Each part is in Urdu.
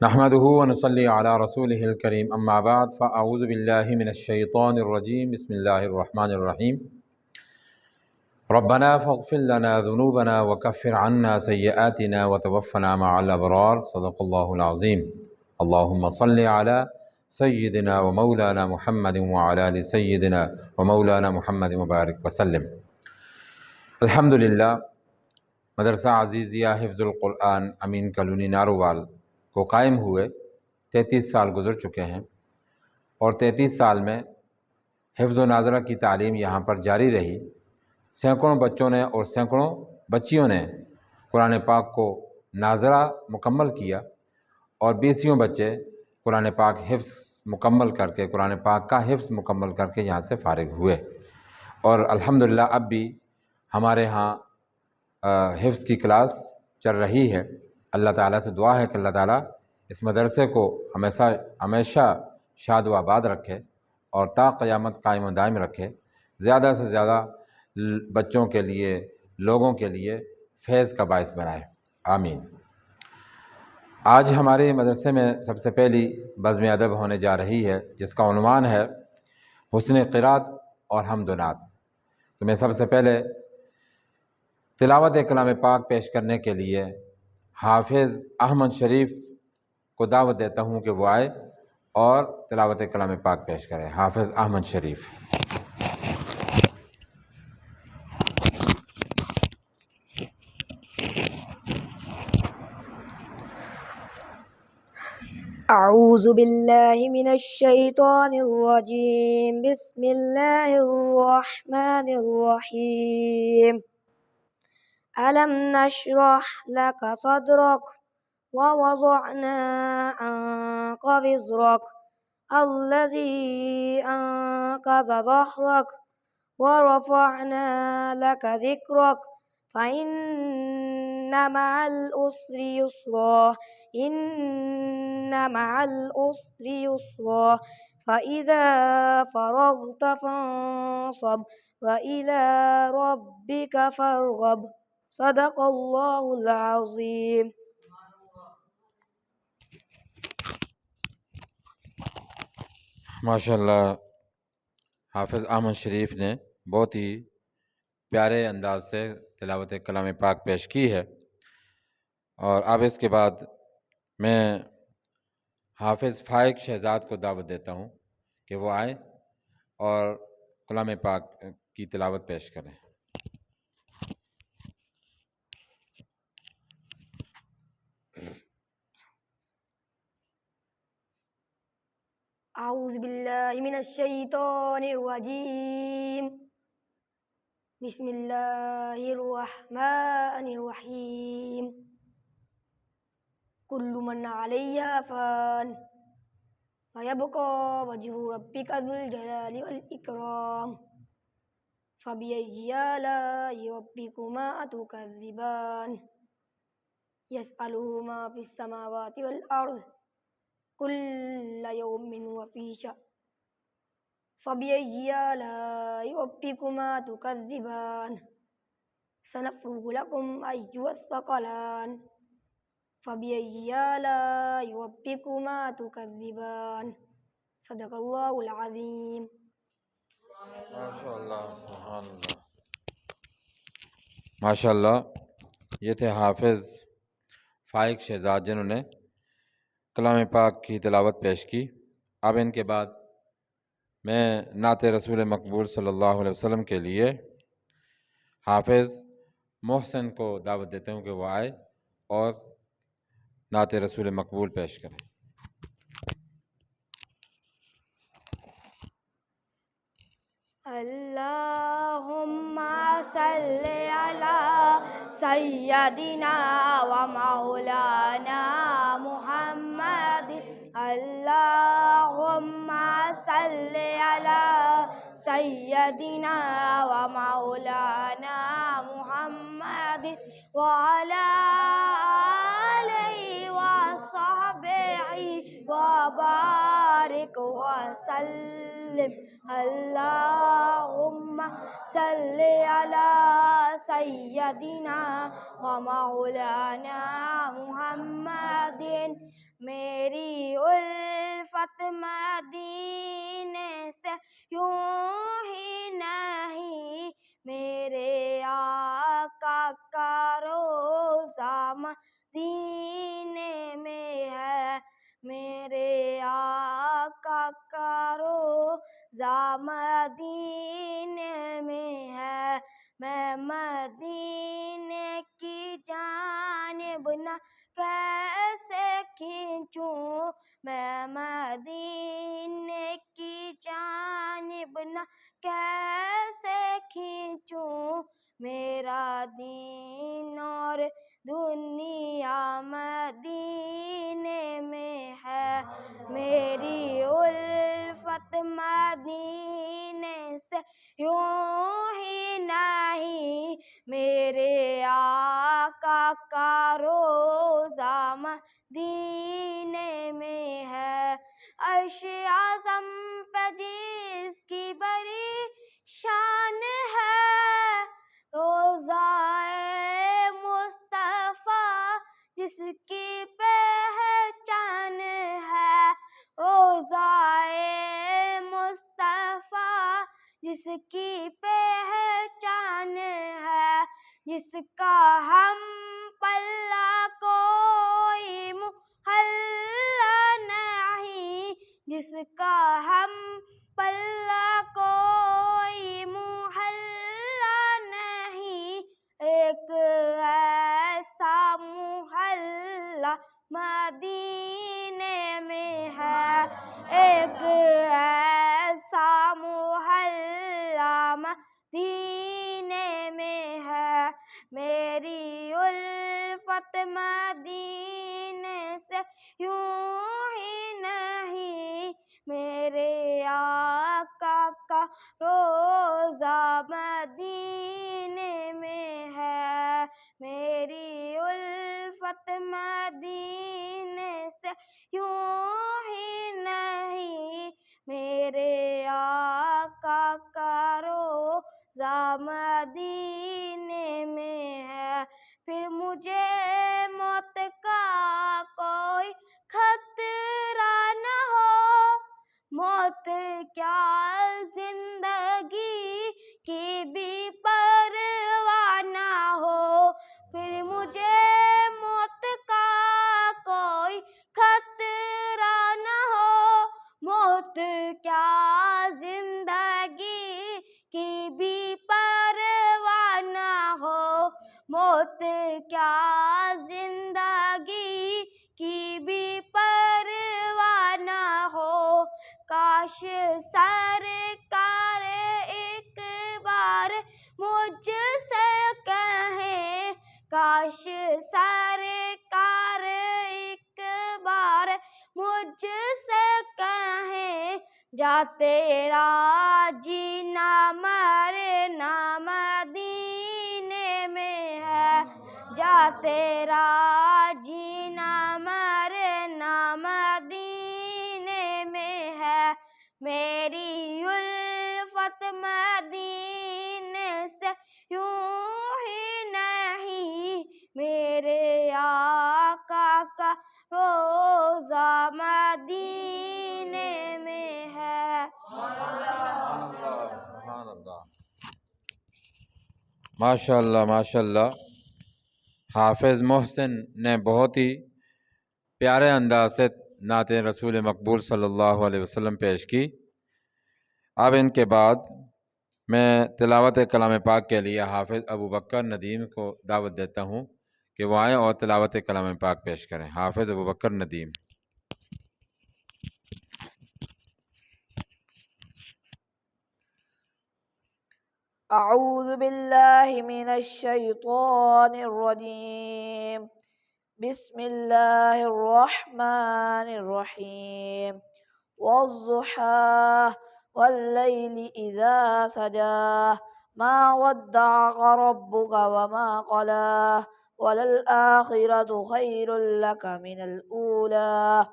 نحمده ونصلي على رسوله الكريم اما بعد فاعوذ بالله من الشيطان الرجيم بسم الله الرحمن الرحيم ربنا فاغفر لنا ذنوبنا وكفر عنا سيئاتنا وتوفنا مع الابرار صدق الله العظيم اللهم صل على سيدنا ومولانا محمد وعلى ال سيدنا ومولانا محمد مبارک وسلم۔ الحمدللہ مدرسہ عزیزیہ حفظ القرآن امین کالونی نارووال کو قائم ہوئے 33 سال گزر چکے ہیں، اور 33 سال میں حفظ و ناظرہ کی تعلیم یہاں پر جاری رہی۔ سینکڑوں بچوں نے اور سینکڑوں بچیوں نے قرآن پاک کو ناظرہ مکمل کیا، اور 20 بچے قرآن پاک حفظ مکمل کر کے قرآن پاک کا حفظ مکمل کر کے یہاں سے فارغ ہوئے، اور الحمدللہ اب بھی ہمارے ہاں حفظ کی کلاس چل رہی ہے۔ اللہ تعالیٰ سے دعا ہے کہ اللہ تعالیٰ اس مدرسے کو ہمیشہ شاد و آباد رکھے اور تا قیامت قائم و دائم رکھے، زیادہ سے زیادہ بچوں کے لیے، لوگوں کے لیے فیض کا باعث بنائے، آمین۔ آج ہمارے مدرسے میں سب سے پہلی بزم ادب ہونے جا رہی ہے، جس کا عنوان ہے حسن قرات اور حمد و نعت۔ تو میں سب سے پہلے تلاوت کلام پاک پیش کرنے کے لیے حافظ احمد شریف کو دعوت دیتا ہوں کہ وہ آئے اور تلاوت کلام پاک پیش کرے۔ حافظ احمد شریف۔ اعوذ باللہ من الشیطان الرجیم بسم اللہ الرحمن الرحیم ألم نشرح لك صدرك ووضعنا عنك وزرك الذي أنقض ظهرك ورفعنا لك ذكرك فإن مع العسر يسرا إن مع العسر يسرا فإذا فرغت فانصب وإلى ربك فارغب صدق اللہ العظیم۔ ماشاءاللہ حافظ احمد شریف نے بہت ہی پیارے انداز سے تلاوت کلام پاک پیش کی ہے، اور اب اس کے بعد میں حافظ فائق شہزاد کو دعوت دیتا ہوں کہ وہ آئیں اور کلام پاک کی تلاوت پیش کریں۔ اعوذ باللہ من الشیطان الرجیم بسم اللہ الرحمن الرحیم کل من علیہا فان ویبقى وجہ ربک ذو الجلال والاکرام فبأي آلاء ربکما تکذبان یسألہ ما فی السماوات والارض كل يوم وفي شأن فبأي آلاء ربكما تكذبان سنفرغ لكم أيها الثقلان فبأي آلاء ربكما تكذبان صدق اللہ العظیم۔ ماشاءاللہ، سبحان اللہ، ماشاءاللہ۔ یہ تھے حافظ فائق شہزاد جنہوں نے کلام پاک کی تلاوت پیش کی۔ اب ان کے بعد میں نعت رسول مقبول صلی اللہ علیہ وسلم کے لیے حافظ محسن کو دعوت دیتا ہوں کہ وہ آئے اور نعت رسول مقبول پیش کریں۔ اللہم صلی علی سیدنا و مولانا محمد اللہم صلی علی سیدنا و مولانا محمد وعلی آلہ وصحبہ وبارک وسلم اللہم صلی علی سیدنا و مولانا محمد میری الفت مدینے سے یوں ہی نہیں، میرے آقا کا روضہ مدینے میں ہے، میرے آقا کا روضہ مدینے میں ہے، میں مدینے کی جانب نہ کیسے کھینچوں، میں مدینے کی جانب نہ کیسے کھینچوں، میرا دین اور دنیا مدینے میں ہے، میری الفت مدینے سے یوں ہی نہیں، میرے آقا کا روضہ مدینے میں ہے، عرش اعظم پہ جس کی بڑی شان ہے، روضہ مصطفیٰ جس کی پہچان ہے، روضہ مصطفیٰ جس کی پہچان ہے، جس کا ہم پلہ کوئی محلہ نہیں، جس کا ہم پلہ کوئی محلہ نہیں، ایک ایسا محلہ مدینے میں ہے، ایک ایسا محلہ مدینے میں ہے، میری الفت مدینے سے یوں ہی نہیں، میرے آقا کا روضہ مدینے میں ہے، میری الفت مدینے سے یوں ہی نہیں، میرے آقا کا روضہ مدینے میں ہے، پھر مجھے موت کا کوئی خطرہ نہ ہو، موت کیا زندگی کی بھی پرواہ نہ ہو، پھر مجھے موت کا کوئی خطرہ نہ ہو، موت کیا زندگی کی بھی پرواہ نہ ہو، موت کیا زندگی کی بھی پرواہ نہ ہو، کاش سرکار ایک بار مجھ سے کہیں، کاش سرکار ایک بار مجھ سے کہیں، جا تیرا جینا مرنا مدینے میں ہے، جا تیرا جینا مرنا مدینے میں ہے، میری الفت مدینے سے یوں ہی نہیں، میرے آقا کا روضہ مدینے میں ہے۔ ماشاء اللہ ماشاء اللہ، حافظ محسن نے بہت ہی پیارے انداز سے نعت رسول مقبول صلی اللہ علیہ وسلم پیش کی۔ اب ان کے بعد میں تلاوت کلام پاک کے لیے حافظ ابو بکر ندیم کو دعوت دیتا ہوں کہ وہ آئیں اور تلاوت کلام پاک پیش کریں۔ حافظ ابو بکر ندیم۔ اعوذ باللہ من الشیطان الرجیم، بسم اللہ الرحمن الرحیم، والضحى واللیل اذا سجى ما ودعك ربك وما قلى وللآخرة خير لك من الأولى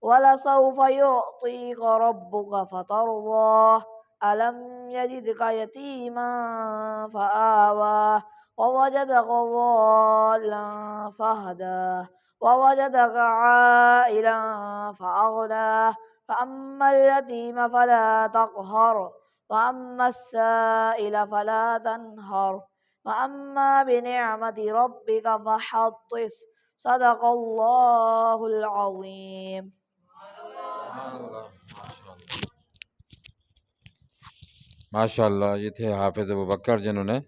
ولسوف يعطيك ربك فترضى ألم يجدك يتيما فآوى ووجدك ضالا فهدى ووجدك عائلا فأغنى فأما اليتيم فلا تقهر وأما السائل فلا تنهر وأما بنعمة ربك فحدث صدق اللہ العظیم. ماشاء اللہ. یہ تھے حافظ ابوبکر جنہوں نے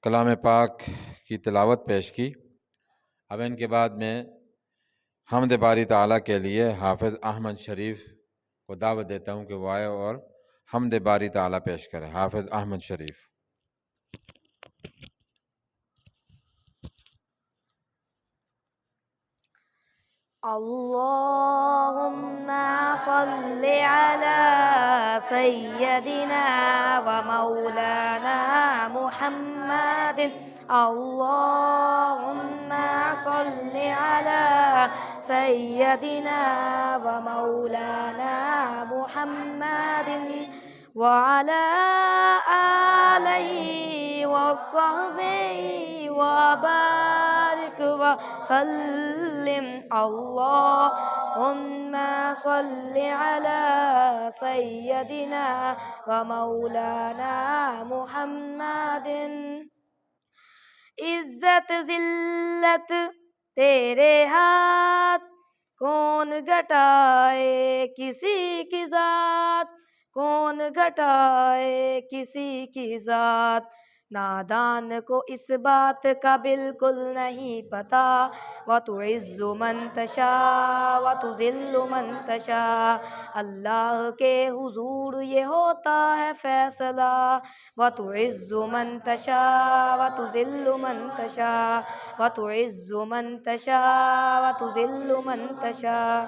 کلام پاک کی تلاوت پیش کی. اب ان کے بعد میں حمد باری تعالیٰ کے لیے حافظ احمد شریف کو دعوت دیتا ہوں کہ وہ آئے اور حمد باری تعالیٰ پیش کریں. حافظ احمد شریف. اللهم صل على سيدنا ومولانا محمد. اللهم صل على سيدنا ومولانا محمد وعلى آله وصحبه وبارك وسلم. اللهم صل على سيدنا ومولانا محمد. عزت ذلت تیرے ہاتھ، کون گھٹائے کسی کی ذات، کون گھٹائے کسی کی ذات. نادان کو اس بات کا بالکل نہیں پتہ. وَتُعِزُّ مَن تَشَاءُ وَتُذِلُّ مَن تَشَاءُ. اللہ کے حضور یہ ہوتا ہے فیصلہ. وَتُعِزُّ مَن تَشَاءُ وَتُذِلُّ مَن تَشَاءُ. وَتُعِزُّ مَن تَشَاءُ وَتُذِلُّ مَن تَشَاءُ.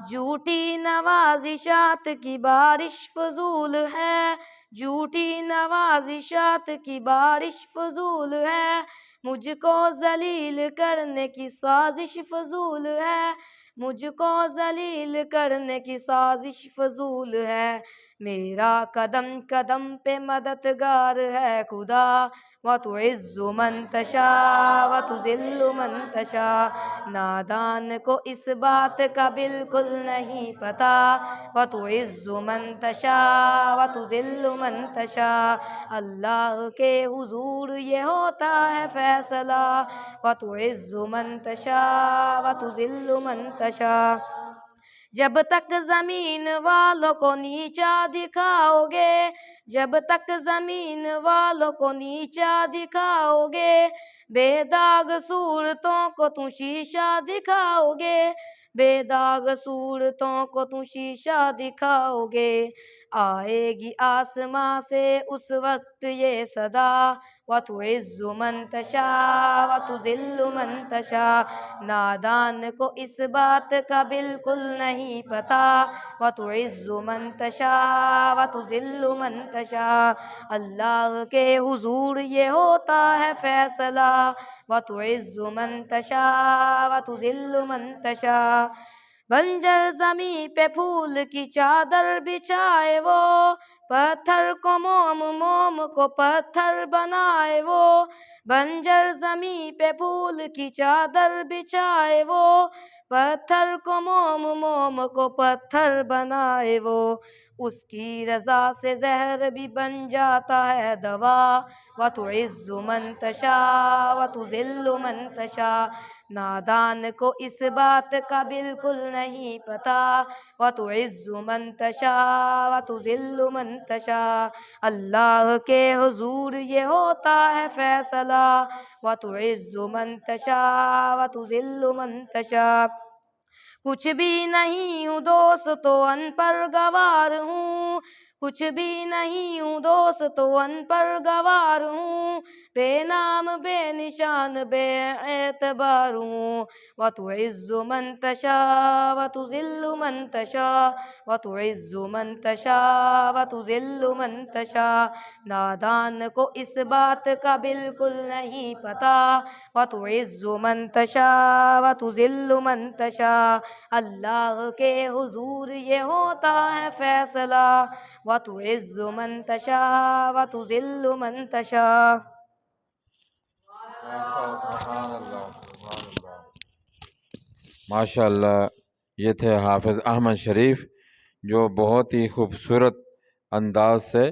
جھوٹی نوازشات کی بارش فضول ہے، جھوٹی نوازشات کی بارش فضول ہے. مجھ کو ذلیل کرنے کی سازش فضول ہے، مجھ کو ذلیل کرنے کی سازش فضول ہے. میرا قدم قدم پہ مددگار ہے خدا. وَتُعِزُّ مَن تَشَاءُ وَتُذِلُّ مَن تَشَاءُ. نادان کو اس بات کا بالکل نہیں پتہ. وَتُعِزُّ مَن تَشَاءُ وَتُذِلُّ مَن تَشَاءُ. اللہ کے حضور یہ ہوتا ہے فیصلہ. وَتُعِزُّ مَن تَشَاءُ وَتُذِلُّ مَن تَشَاءُ. جب تک زمین والوں کو نیچا دکھاؤ گے، جب تک زمین والوں کو نیچا دکھاؤ گے، بے داغ صورتوں کو تم شیشہ دکھاؤ گے، بے داغ صورتوں کو تم شیشہ دکھاؤ گے. آئے گی آسماں سے اس وقت یہ صدا. وَتُعِزُّ مَن تَشَاءُ وَتُذِلُّ مَن تَشَاءُ. نادان کو اس بات کا بالکل نہیں پتہ. وَتُعِزُّ مَن تَشَاءُ وَتُذِلُّ مَن تَشَاءُ. اللہ کے حضور یہ ہوتا ہے فیصلہ. وَتُعِزُّ مَن تَشَاءُ وَتُذِلُّ مَن تَشَاءُ. بنجر زمیں پہ پھول کی چادر بچھائے وہ، پتھر کو موم، موم کو پتھر بنائے وہ. بنجر زمیں پہ پھول کی چادر بچھائے وہ، پتھر کو موم، موم کو پتھر بنائے وہ. اس کی رضا سے زہر بھی بن جاتا ہے دوا. وَتُعِزُّ مَن تَشَاءُ وَتُذِلُّ مَن تَشَاءُ. نادان کو اس بات کا بالکل نہیں پتہ. وَتُعِزُّ مَن تَشَاءُ وَتُذِلُّ مَن تَشَاءُ. اللہ کے حضور یہ ہوتا ہے فیصلہ. وَتُعِزُّ مَن تَشَاءُ وَتُذِلُّ مَن تَشَاءُ. کچھ بھی نہیں ہوں دوست تو ان پر گوار ہوں، کچھ بھی نہیں ہوں دوست تو ان پر گوار ہوں. بے نام بے نشان بے اعتبار ہوں. وَتُعِزُّ مَن تَشَاءُ وَتُذِلُّ مَن تَشَاءُ. وَتُعِزُّ مَن تَشَاءُ وَتُذِلُّ مَن تَشَاءُ. نادان کو اس بات کا بالکل نہیں پتہ. وَتُعِزُّ مَن تَشَاءُ وَتُذِلُّ مَن تَشَاءُ. اللہ کے حضور یہ ہوتا ہے فیصلہ. وَتُعِزُّ مَن تَشَاءُ وَتُذِلُّ مَن تَشَاءُ. سبحان اللہ، سبحان اللہ. ماشاء اللہ یہ تھے حافظ احمد شریف جو بہت ہی خوبصورت انداز سے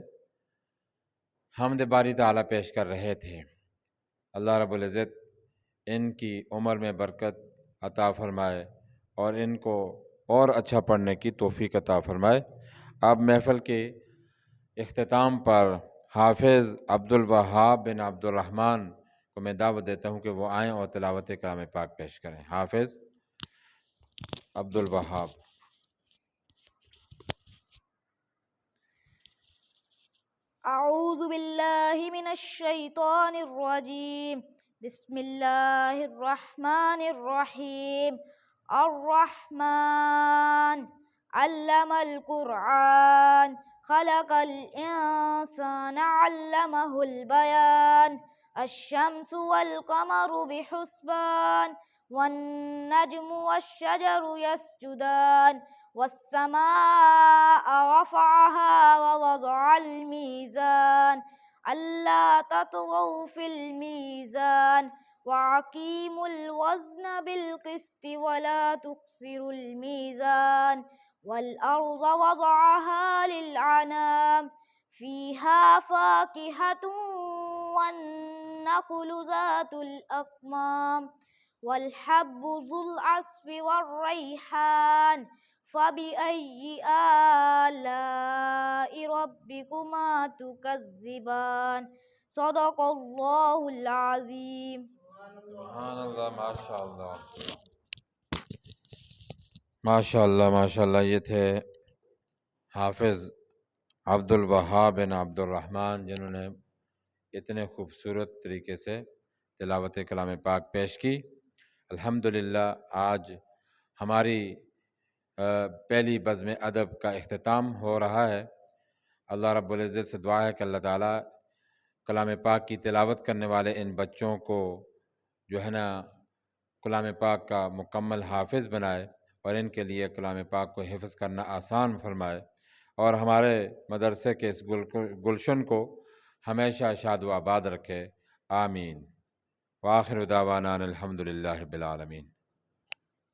حمد باری تعالیٰ پیش کر رہے تھے۔ اللہ رب العزت ان کی عمر میں برکت عطا فرمائے اور ان کو اور اچھا پڑھنے کی توفیق عطا فرمائے۔ اب محفل کے اختتام پر حافظ عبدالوہاب بن عبدالرحمن کو میں دعوت دیتا ہوں کہ وہ آئیں اور تلاوت کلام پاک پیش کریں۔ حافظ عبدالوہاب۔ أعوذ بالله من الشيطان الرجيم. بسم الله الرحمن الرحيم. الرحمن علم القرآن خلق الإنسان علمه البيان. الشمس والقمر بحسبان والنجم والشجر يسجدان. والسماء رفعها ووضع الميزان ألا تطغوا في الميزان وأقيموا الوزن بالقسط ولا تخسروا الميزان. والأرض وضعها للأنام فيها فاكهة والنخل ذات الأكمام والحب ذو العصف والريحان. فبأي آلاء ربكما تكذبان. صدق اللہ العظیم. سبحان اللہ، ماشاء اللہ ماشاء اللہ ماشاء اللہ۔ یہ تھے حافظ عبدالوہاب بن عبدالرحمن جنہوں نے اتنے خوبصورت طریقے سے تلاوت کلام پاک پیش کی۔ الحمدللہ آج ہماری پہلی بزم ادب کا اختتام ہو رہا ہے۔ اللہ رب العزت سے دعا ہے کہ اللہ تعالیٰ کلام پاک کی تلاوت کرنے والے ان بچوں کو جو ہے نا کلام پاک کا مکمل حافظ بنائے اور ان کے لیے کلام پاک کو حفظ کرنا آسان فرمائے، اور ہمارے مدرسے کے اس گلشن کو ہمیشہ شاد و آباد رکھے، آمین۔ وآخر دعوانا الحمدللہ رب العالمین۔